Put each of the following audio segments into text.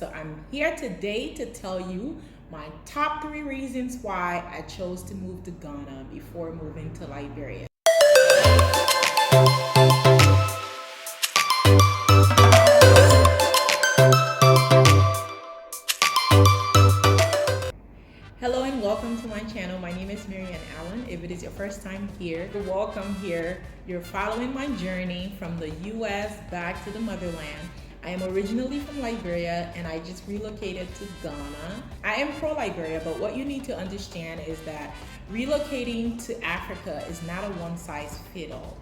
So I'm here today to tell you my top 3 reasons why I chose to move to Ghana before moving to Liberia. Hello and welcome to my channel. My name is Marianne Allen. If it is your first time here, you're welcome here. You're following my journey from the US back to the motherland. I am originally from Liberia and I just relocated to Ghana. I am pro-Liberia, but what you need to understand is that relocating to Africa is not a one-size-fits-all.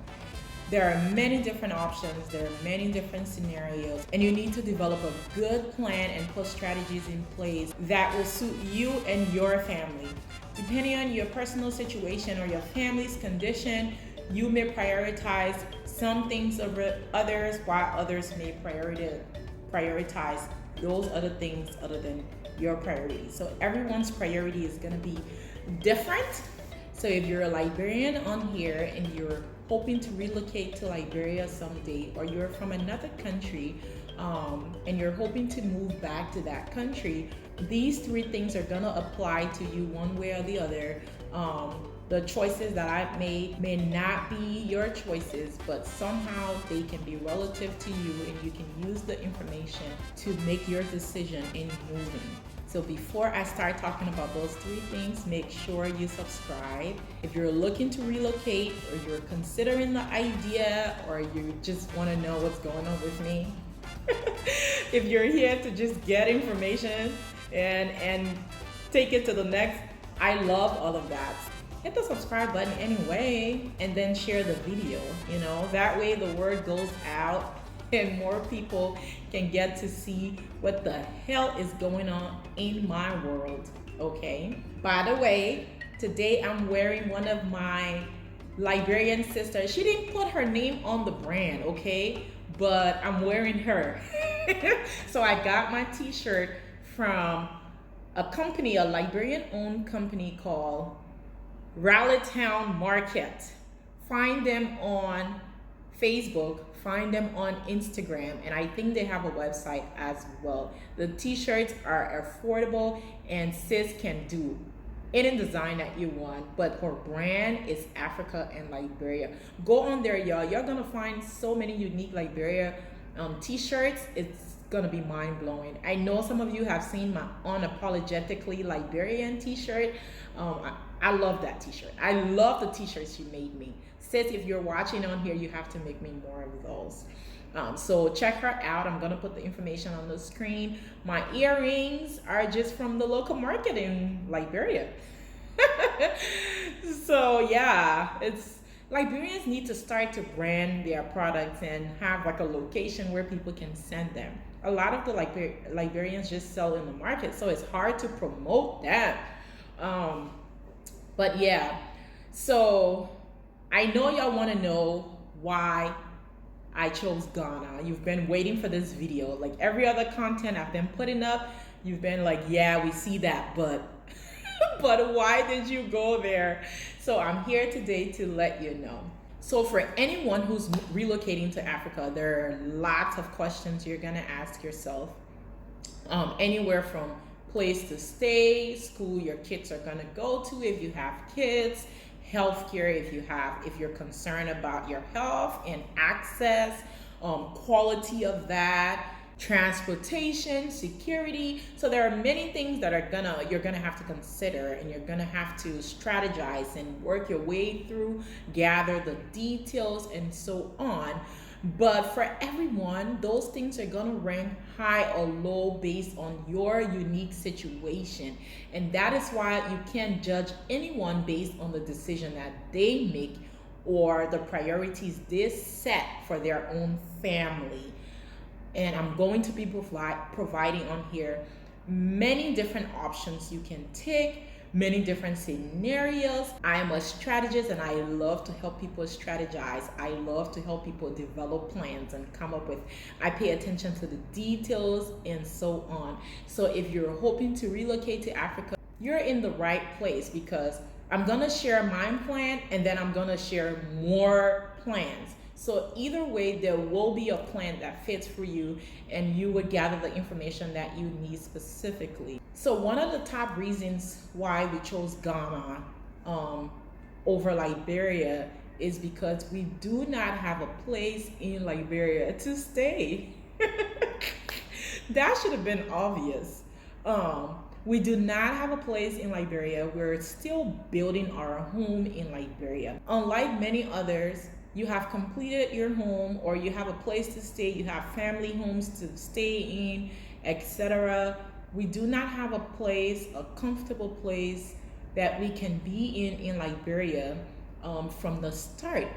There are many different options, there are many different scenarios, and you need to develop a good plan and put strategies in place that will suit you and your family. Depending on your personal situation or your family's condition, you may prioritize some things over others, while others may prioritize those other things other than your priority. So everyone's priority is going to be different. So if you're a Liberian on here and you're hoping to relocate to Liberia someday, or you're from another country and you're hoping to move back to that country, these 3 things are gonna apply to you one way or the other. The choices that I've made may not be your choices, but somehow they can be relative to you and you can use the information to make your decision in moving. So before I start talking about those 3 things, make sure you subscribe. If you're looking to relocate, or you're considering the idea, or you just want to know what's going on with me, if you're here to just get information and take it to the next, I love all of that. Hit the subscribe button anyway, and then share the video. That way the word goes out and more people can get to see what the hell is going on in my world, okay? By the way, today I'm wearing one of my Liberian sisters. She didn't put her name on the brand, okay? But I'm wearing her. So I got my t-shirt from a company, a Liberian-owned company called Relocating Market. Find them on Facebook, find them on Instagram, and I think they have a website as well. The t-shirts are affordable and sis can do any design that you want, but her brand is Africa and Liberia. Go on there, y'all. You're gonna find so many unique Liberia t-shirts. It's gonna be mind-blowing. I know some of you have seen my Unapologetically Liberian t-shirt. I love that t-shirt. I love the t-shirts she made me. Sis, if you're watching on here, you have to make me more of those. So check her out. I'm gonna put the information on the screen. My earrings are just from the local market in Liberia. So yeah, Liberians need to start to brand their products and have like a location where people can send them. A lot of the Liberians just sell in the market, so it's hard to promote that. But yeah, so I know y'all want to know why I chose Ghana. You've been waiting for this video. Like every other content I've been putting up, you've been like, yeah, we see that, but but why did you go there? So I'm here today to let you know. So for anyone who's relocating to Africa, there are lots of questions you're gonna ask yourself. Anywhere from place to stay, school your kids are gonna go to if you have kids, healthcare if you're concerned about your health and access, quality of that, transportation, security. So there are many things that you're gonna have to consider, and you're gonna have to strategize and work your way through, gather the details and so on. But for everyone, those things are gonna rank high or low based on your unique situation. And that is why you can't judge anyone based on the decision that they make or the priorities they set for their own family. And I'm going to be providing on here many different options you can take, many different scenarios. I am a strategist and I love to help people strategize. I love to help people develop plans and come up with, I pay attention to the details and so on. So if you're hoping to relocate to Africa, you're in the right place, because I'm gonna share my plan and then I'm gonna share more plans. So either way, there will be a plan that fits for you, and you would gather the information that you need specifically. So one of the top reasons why we chose Ghana um, over Liberia is because we do not have a place in Liberia to stay. That should have been obvious. We do not have a place in Liberia. We're still building our home in Liberia. Unlike many others, you have completed your home or you have a place to stay, you have family homes to stay in, etc. We do not have a place, a comfortable place that we can be in Liberia from the start.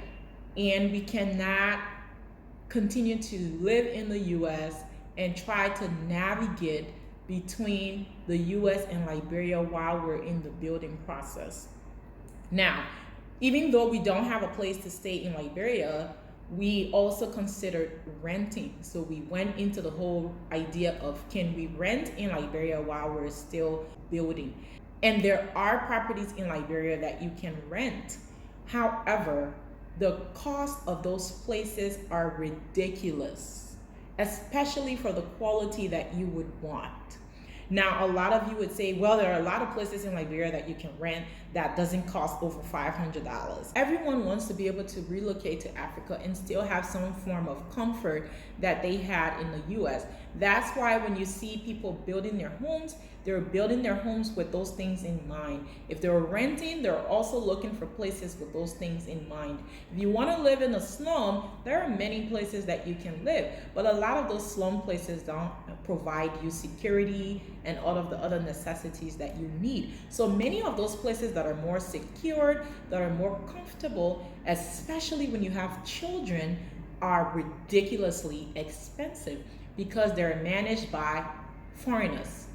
And we cannot continue to live in the US and try to navigate between the US and Liberia while we're in the building process. Now, even though we don't have a place to stay in Liberia, we also considered renting. So we went into the whole idea of, can we rent in Liberia while we're still building? And there are properties in Liberia that you can rent. However, the cost of those places are ridiculous, especially for the quality that you would want. Now, a lot of you would say, well, there are a lot of places in Liberia that you can rent that doesn't cost over $500. Everyone wants to be able to relocate to Africa and still have some form of comfort that they had in the US. That's why when you see people building their homes, they're building their homes with those things in mind. If they're renting, they're also looking for places with those things in mind. If you want to live in a slum, there are many places that you can live, but a lot of those slum places don't provide you security and all of the other necessities that you need. So many of those places that are more secured, that are more comfortable, especially when you have children, are ridiculously expensive because they're managed by foreigners.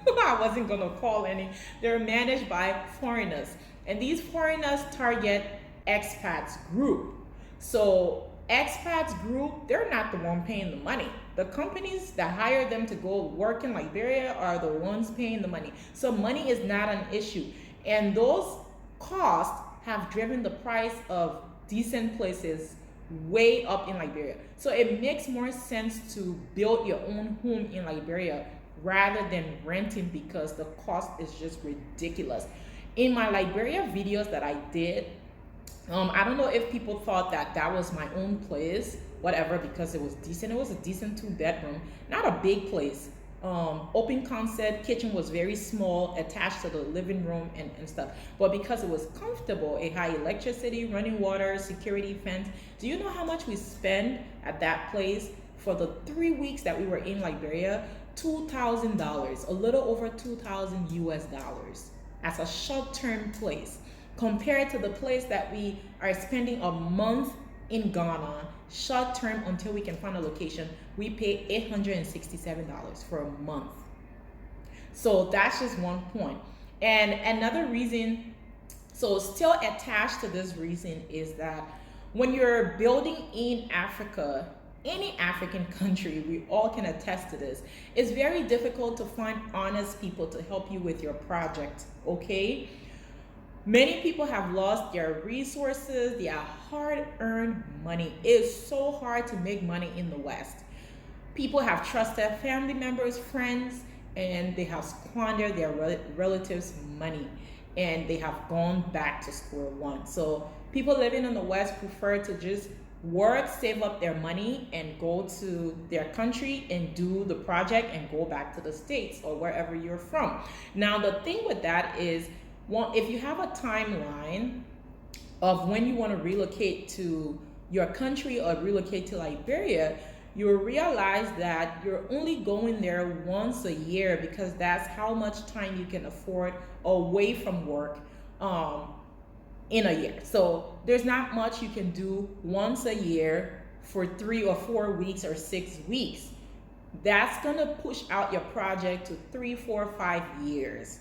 I wasn't going to call any. They're managed by foreigners. And these foreigners target expats group. So expats group, they're not the one paying the money. The companies that hire them to go work in Liberia are the ones paying the money. So money is not an issue. And those costs have driven the price of decent places way up in Liberia. So it makes more sense to build your own home in Liberia rather than renting because the cost is just ridiculous. In my Liberia videos that I did, I don't know if people thought that that was my own place, whatever, because it was decent. It was a decent 2-bedroom, not a big place. Open concept, kitchen was very small, attached to the living room and stuff. But because it was comfortable, it had electricity, running water, security fence. Do you know how much we spent at that place for the 3 weeks that we were in Liberia? $2,000, a little over 2,000 US dollars as a short-term place, compared to the place that we are spending a month in Ghana, short-term until we can find a location. We pay $867 for a month. So that's just one point. And another reason, so still attached to this reason, is that when you're building in Africa, any African country, we all can attest to this, it's very difficult to find honest people to help you with your project, okay? Many people have lost their resources, their hard-earned money. It's so hard to make money in the West. People have trusted family members, friends, and they have squandered their relatives' money, and they have gone back to square one. So people living in the West prefer to just work, save up their money, and go to their country and do the project and go back to the States or wherever you're from. Now, the thing with that is, well, if you have a timeline of when you want to relocate to your country or relocate to Liberia, you'll realize that you're only going there once a year because that's how much time you can afford away from work in a year. So there's not much you can do once a year for 3 or 4 weeks or 6 weeks. That's gonna push out your project to 3, 4, 5 years.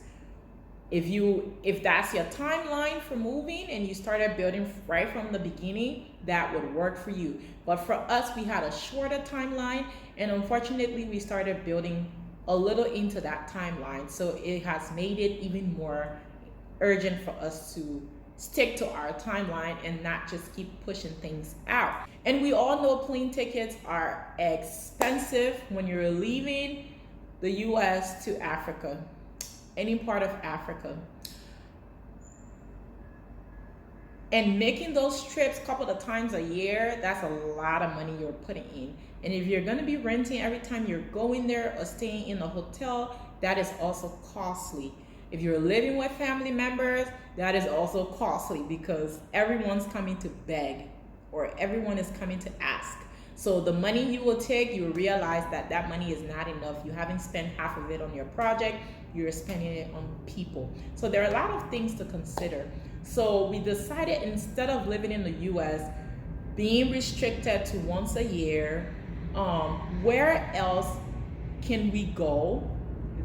If that's your timeline for moving and you started building right from the beginning, that would work for you. But for us, we had a shorter timeline, and unfortunately we started building a little into that timeline. So it has made it even more urgent for us to stick to our timeline and not just keep pushing things out. And we all know plane tickets are expensive when you're leaving the US to Africa, any part of Africa. And making those trips a couple of times a year, that's a lot of money you're putting in. And if you're gonna be renting every time you're going there or staying in a hotel, that is also costly. If you're living with family members, that is also costly because everyone's coming to beg or everyone is coming to ask. So the money you will take, you will realize that that money is not enough. You haven't spent half of it on your project, you're spending it on people. So there are a lot of things to consider. So we decided instead of living in the US, being restricted to once a year, where else can we go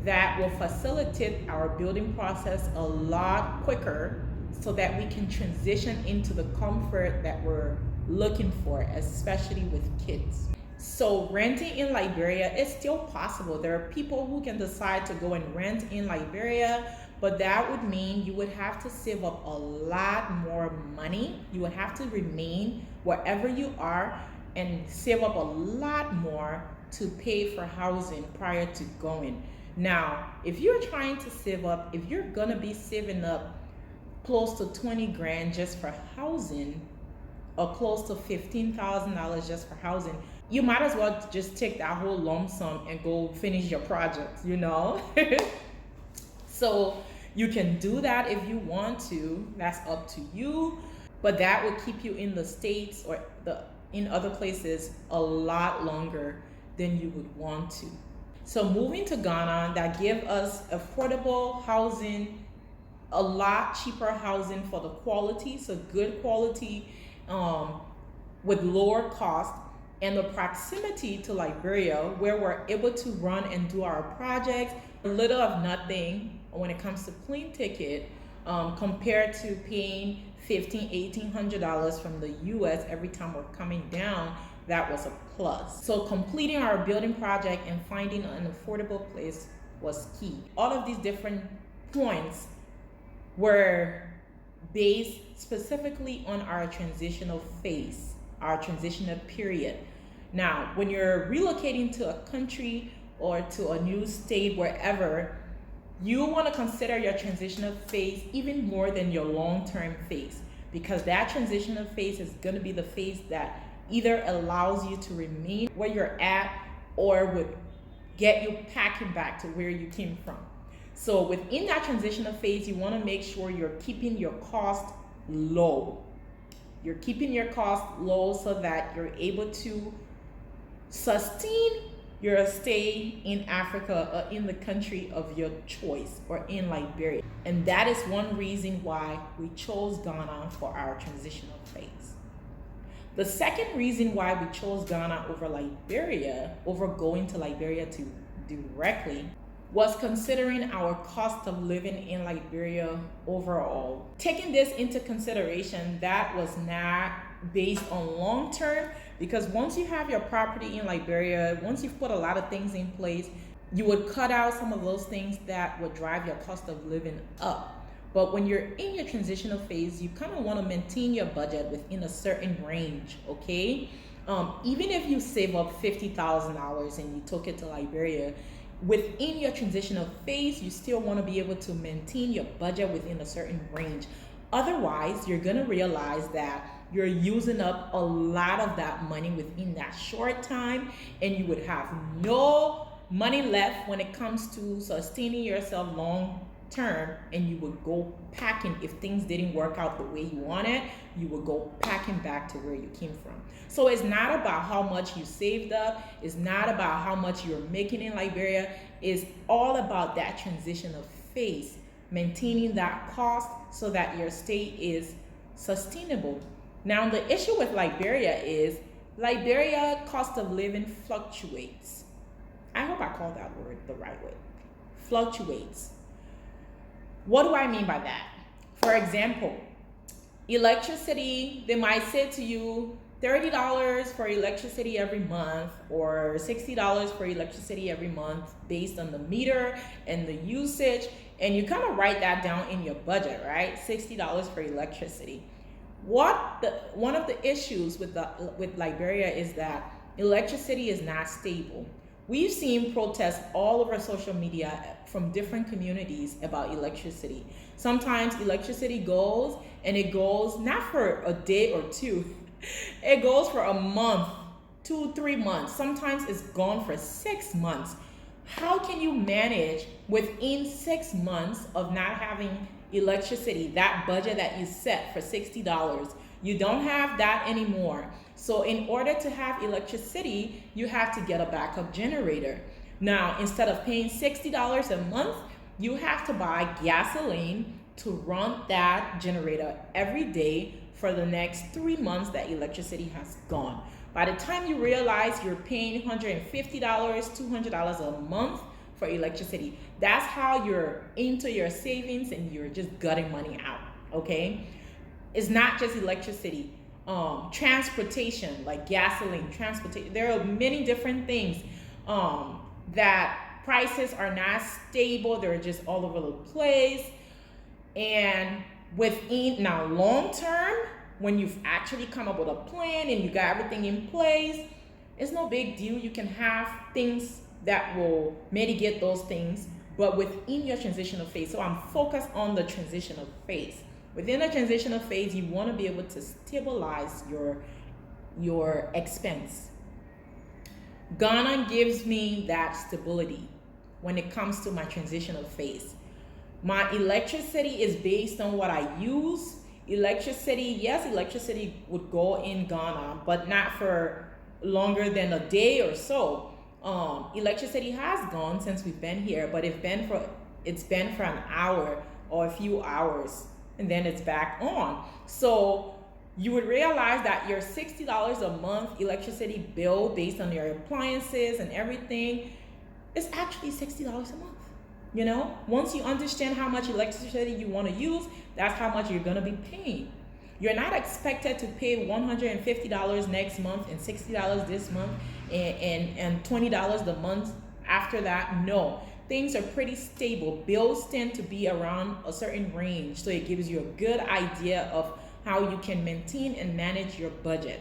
that will facilitate our building process a lot quicker so that we can transition into the comfort that we're looking for, especially with kids. So renting in Liberia is still possible. There are people who can decide to go and rent in Liberia, but that would mean you would have to save up a lot more money. You would have to remain wherever you are and save up a lot more to pay for housing prior to going. Now, if you're trying to save up, if you're gonna be saving up close to 20 grand just for housing, or close to $15,000 just for housing, you might as well just take that whole lump sum and go finish your project, you know? So you can do that if you want to, that's up to you, but that will keep you in the States or in other places a lot longer than you would want to. So moving to Ghana, that give us affordable housing, a lot cheaper housing for the quality, so good quality with lower cost, and the proximity to Liberia where we're able to run and do our projects, a little of nothing when it comes to plane ticket compared to paying $1,500-$1,800 from the US every time we're coming down. That was a plus. So completing our building project and finding an affordable place was key. All of these different points were based specifically on our transitional phase, our transitional period. Now, when you're relocating to a country or to a new state, wherever, you want to consider your transitional phase even more than your long-term phase, because that transitional phase is going to be the phase that either allows you to remain where you're at or would get you packing back to where you came from. So within that transitional phase, you want to make sure you're keeping your cost low. You're keeping your cost low so that you're able to sustain your stay in Africa or in the country of your choice or in Liberia. And that is one reason why we chose Ghana for our transitional phase. The second reason why we chose Ghana over Liberia, over going to Liberia to directly, was considering our cost of living in Liberia overall. Taking this into consideration, that was not based on long term, because once you have your property in Liberia, once you've put a lot of things in place, you would cut out some of those things that would drive your cost of living up. But when you're in your transitional phase, you kind of want to maintain your budget within a certain range, okay? Even if you save up $50,000 and you took it to Liberia, within your transitional phase, you still want to be able to maintain your budget within a certain range. Otherwise, you're going to realize that you're using up a lot of that money within that short time, and you would have no money left when it comes to sustaining yourself long term, and you would go packing. If things didn't work out the way you wanted, you would go packing back to where you came from. So it's not about how much you saved up, it's not about how much you're making in Liberia, it's all about that transitional phase, maintaining that cost so that your stay is sustainable. Now the issue with Liberia is Liberia cost of living fluctuates. I hope I called that word the right way. Fluctuates. What do I mean by that? For example, electricity, they might say to you, $30 for electricity every month or $60 for electricity every month based on the meter and the usage, and you kind of write that down in your budget, right? $60 for electricity. One of the issues with Liberia is that electricity is not stable. We've seen protests all over social media from different communities about electricity. Sometimes electricity goes, and it goes not for a day or two. It goes for a month, 2-3 months. Sometimes it's gone for 6 months. How can you manage within 6 months of not having electricity, that budget that you set for $60? You don't have that anymore. So in order to have electricity, you have to get a backup generator. Now, instead of paying $60 a month, you have to buy gasoline to run that generator every day for the next 3 months that electricity has gone. By the time you realize you're paying $150, $200 a month for electricity, that's how you're into your savings and you're just gutting money out, okay? It's not just electricity. Transportation, like gasoline, transportation. There are many different things that prices are not stable. They're just all over the place. And within now long term, when you've actually come up with a plan and you got everything in place, it's no big deal. You can have things that will mitigate those things, but within your transitional phase. So I'm focused on the transitional phase. Within the transitional phase, you want to be able to stabilize your expense. Ghana gives me that stability when it comes to my transitional phase. My electricity is based on what I use. Electricity, yes, electricity would go in Ghana, but not for longer than a day or so. Electricity has gone since we've been here, but it's been for an hour or a few hours, and then it's back on. So you would realize that your $60 a month electricity bill based on your appliances and everything is actually $60 a month. You know, once you understand how much electricity you want to use, that's how much you're going to be paying. You're not expected to pay $150 next month and $60 this month and $20 the month after that. No, things are pretty stable. Bills tend to be around a certain range, so it gives you a good idea of how you can maintain and manage your budget,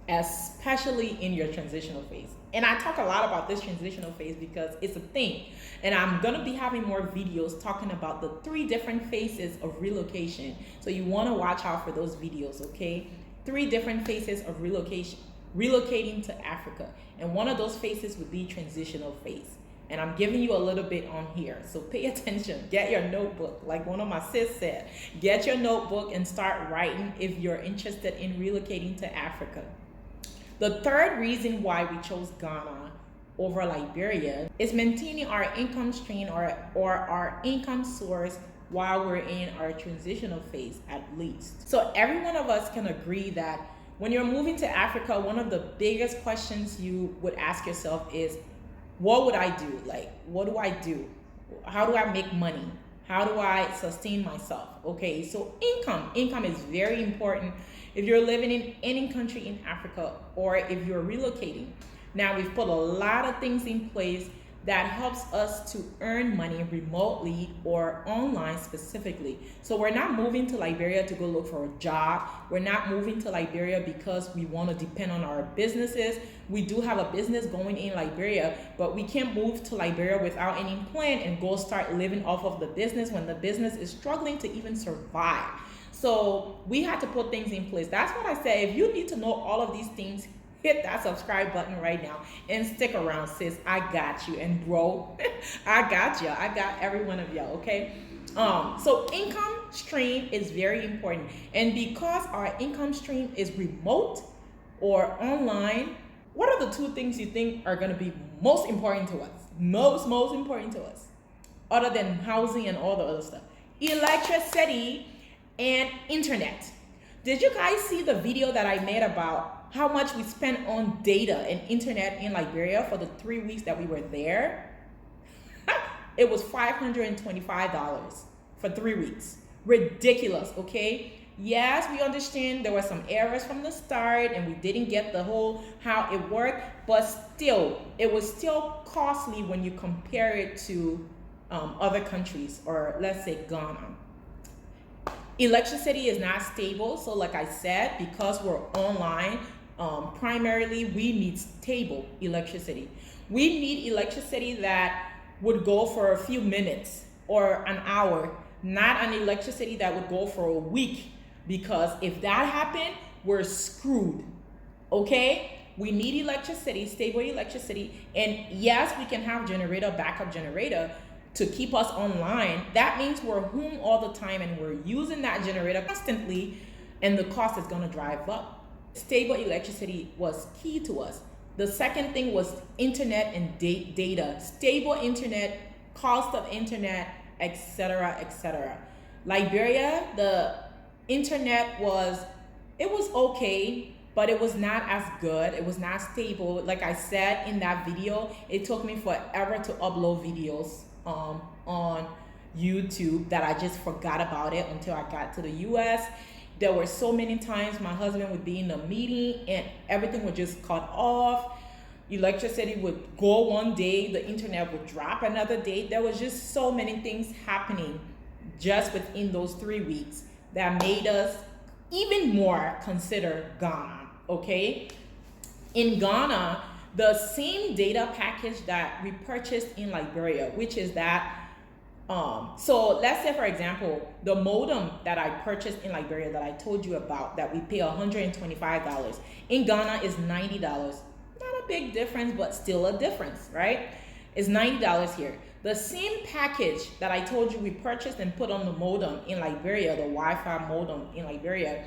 especially in your transitional phase. And I talk a lot about this transitional phase because it's a thing. And I'm going to be having more videos talking about the 3 different phases of relocation. So you want to watch out for those videos, okay? 3 different phases of relocation, relocating to Africa. And one of those phases would be transitional phase. And I'm giving you a little bit on here. So pay attention. Get your notebook. Like one of my sis said, get your notebook and start writing if you're interested in relocating to Africa. The third reason why we chose Ghana over Liberia is maintaining our income stream or our income source while we're in our transitional phase at least. So every one of us can agree that when you're moving to Africa, one of the biggest questions you would ask yourself is, what would I do? Like, what do I do? How do I make money? How do I sustain myself? Okay, so income is very important if you're living in any country in Africa or if you're relocating. Now, we've put a lot of things in place that helps us to earn money remotely or online specifically. So we're not moving to Liberia to go look for a job. We're not moving to Liberia because we want to depend on our businesses. We do have a business going in Liberia, but we can't move to Liberia without any plan and go start living off of the business when the business is struggling to even survive. So we had to put things in place. That's what I say. If you need to know all of these things, hit that subscribe button right now and stick around, sis. I got you. And bro, I got you. I got every one of y'all, okay? So income stream is very important. And because our income stream is remote or online, what are the 2 things you think are going to be most important to us? Most important to us, other than housing and all the other stuff? Electricity and internet. Did you guys see the video that I made about how much we spent on data and internet in Liberia for the 3 weeks that we were there? It was $525 for 3 weeks. Ridiculous, okay? Yes, we understand there were some errors from the start and we didn't get the whole how it worked, but still, it was still costly when you compare it to other countries, or let's say Ghana. Electricity is not stable, so like I said, because we're online, primarily we need stable electricity. We need electricity that would go for a few minutes or an hour, not an electricity that would go for a week, because if that happened, we're screwed. Okay? We need electricity, stable electricity, and yes, we can have backup generator to keep us online. That means we're home all the time and we're using that generator constantly, and the cost is going to drive up. Stable electricity was key to us. The second thing was internet and data. Stable internet, cost of internet, etc., etc. Liberia, the internet was okay, but it was not as good. It was not stable. Like I said in that video, it took me forever to upload videos on YouTube that I just forgot about it until I got to the US. There were so many times my husband would be in a meeting and everything would just cut off. Electricity would go one day, the internet would drop another day. There was just so many things happening just within those 3 weeks that made us even more consider Ghana, okay? In Ghana, the same data package that we purchased in Liberia, which is that, so let's say, for example, the modem that I purchased in Liberia that I told you about, that we pay $125, in Ghana is $90. Not a big difference, but still a difference, right? It's $90 here. The same package that I told you we purchased and put on the modem in Liberia, the Wi-Fi modem in Liberia,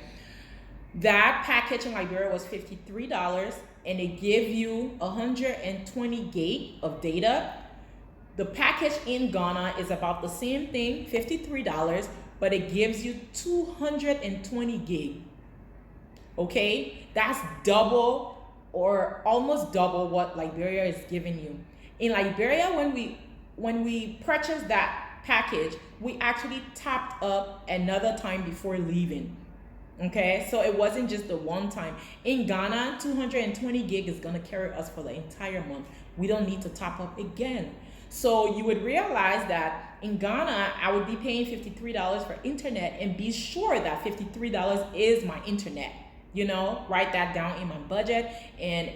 that package in Liberia was $53, and it gave you 120 gig of data. The package in Ghana is about the same thing, $53, but it gives you 220 gig. Okay, that's double or almost double what Liberia is giving you. In Liberia, when we purchased that package, we actually topped up another time before leaving. Okay, so it wasn't just the one time. In Ghana, 220 gig is gonna carry us for the entire month. We don't need to top up again. So you would realize that in Ghana, I would be paying $53 for internet, and be sure that $53 is my internet. You know, write that down in my budget, and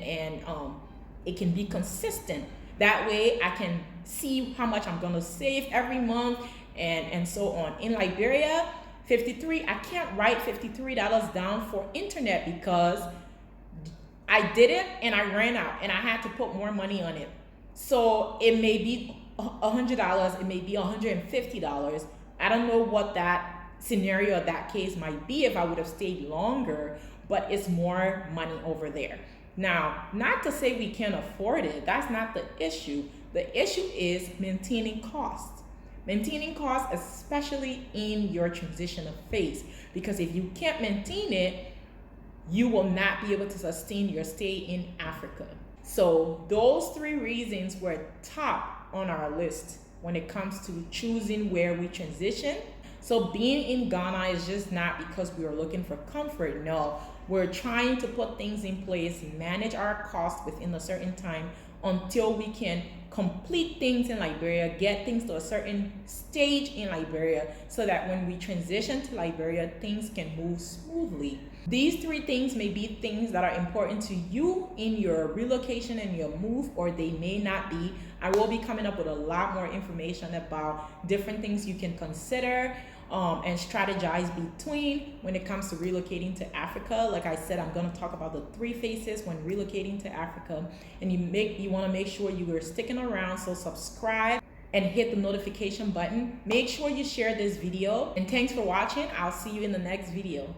it can be consistent. That way I can see how much I'm gonna save every month, and so on. In Liberia, I can't write $53 down for internet because I did it and I ran out and I had to put more money on it. So it may be $100, it may be $150. I don't know what that scenario, that case might be if I would have stayed longer, but it's more money over there. Now, not to say we can't afford it, that's not the issue. The issue is maintaining costs. Maintaining costs, especially in your transitional phase, because if you can't maintain it, you will not be able to sustain your stay in Africa. So those 3 reasons were top on our list when it comes to choosing where we transition. So being in Ghana is just not because we were looking for comfort. No, we're trying to put things in place, manage our costs within a certain time until we can complete things in Liberia, get things to a certain stage in Liberia, so that when we transition to Liberia, things can move smoothly. These 3 things may be things that are important to you in your relocation and your move, or they may not be. I will be coming up with a lot more information about different things you can consider and strategize between when it comes to relocating to Africa. Like I said, I'm going to talk about the 3 phases when relocating to Africa, and you want to make sure you are sticking around. So subscribe and hit the notification button. Make sure you share this video, and thanks for watching. I'll see you in the next video.